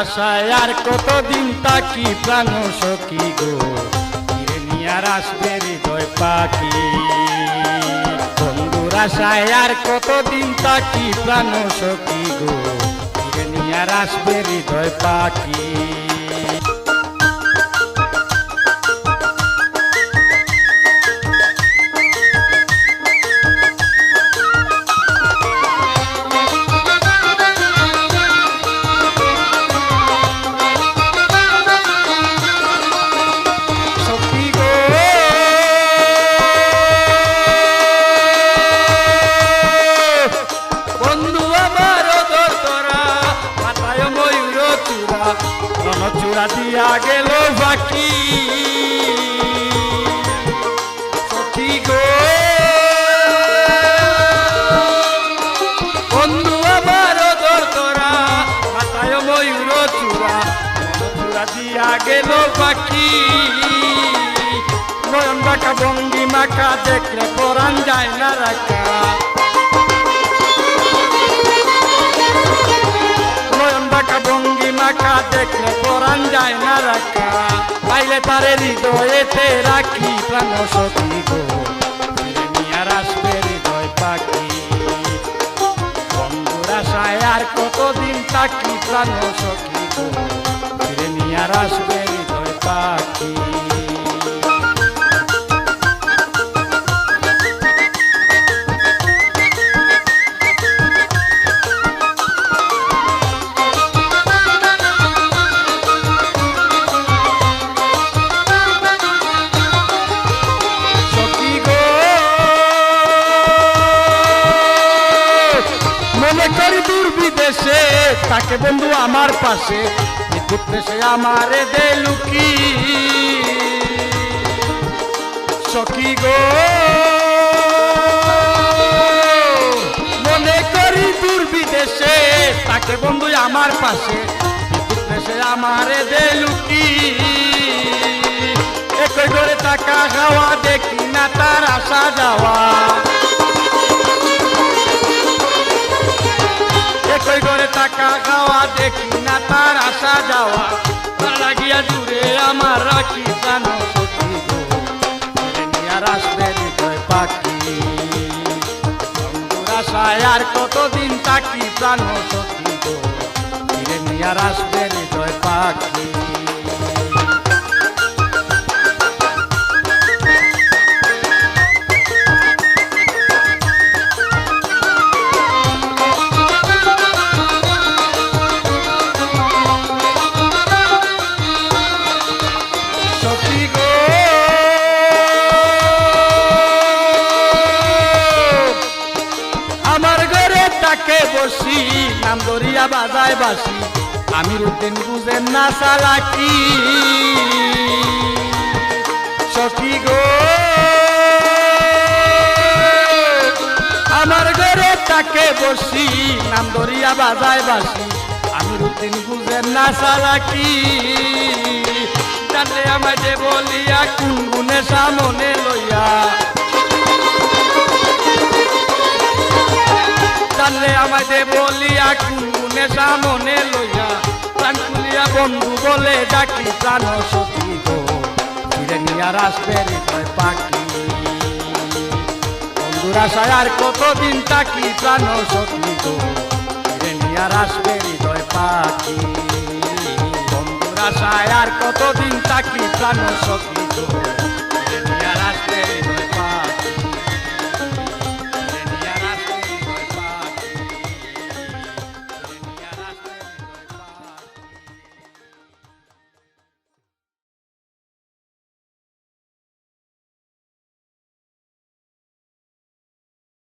আশায় আর কতদিন তাকি প্রাণ সখী গো, ফিরে নিয়ে আর আসবে হৃদয় পাখি। বন্ধুর আশায় আর কতদিন তাকি প্রাণ সখী গো, ফিরে নিয়ে আর আসবে হৃদয় পাখি। চূড়া দিয়া গেল বাকি সখী গো, বন্ধু আমার দরদরা মাথায় ময়ূর চূড়া, চূড়া দিয়া গেল বাকি। নয়ন বাঁকা ভঙ্গি মাখা দেখলে পরাণ যায় না রাখা, ভঙ্গি মাখা দেখলে পরাণ যায় না রাখা। পাইলে তারে হৃদয়েতে রাখি প্রাণ সখী গো, ফিরে নিয়ে আর আসবে হৃদয় পাখি। বন্ধুর আশায় আর কতদিন তাকি প্রাণ সখী গো, ফিরে নিয়ে আর আসবে হৃদয় পাখি। মনে করি দূর বিদেশে তাকে বন্ধু আমার পাশে, বিদ্যুৎ দেশে আমারে দে লুকি সখী গো। মনে করি দূর বিদেশে তাকে বন্ধু আমার পাশে, বিদ্যুৎ দেশে আমারে দে লুকি। একই করে টাকা খাওয়া দেখি না তার আসা যাওয়া, একই করে টাকা খাওয়া দেখি না তার আসা যাওয়া। তার লাগিয়া জুড়ে আমার রাখি প্রাণ সখী গো, ফিরে নিয়ে আর আসবে হৃদয় পাখি। বন্ধুর আশায় আর কতদিন তাকি প্রাণ সখী গো, ফিরে নিয়ে আর আসবে হৃদয় পাখি। আমার ঘরে তাকে বসি নাম ধরিয়া বাজায় বাসি, আমির উদ্দিন বুঝেন না চালাকি সখী গো। আমার ঘরে তাকে বসি নাম ধরিয়া বাজায় বাসি, আমির উদ্দিন বুঝেন না চালাকি। জানলে আমায় যে বলিয়া কোন গুণে সামনে লইয়া, জানলে আমায় বলিয়া কুনে সামনে লইয়া। প্রাণ খুলিয়া বন্ধু বলে ডাকি প্রাণ সখী গো, ফিরে নিয়ে আর আসবে হৃদয় পাখি। বন্ধুর আশায় আর কতদিন তাকি প্রাণ সখী গো, ফিরে নিয়ে আর আসবে হৃদয় পাখি। বন্ধুর আশায় আর কতদিন তাকি প্রাণ সখী গো,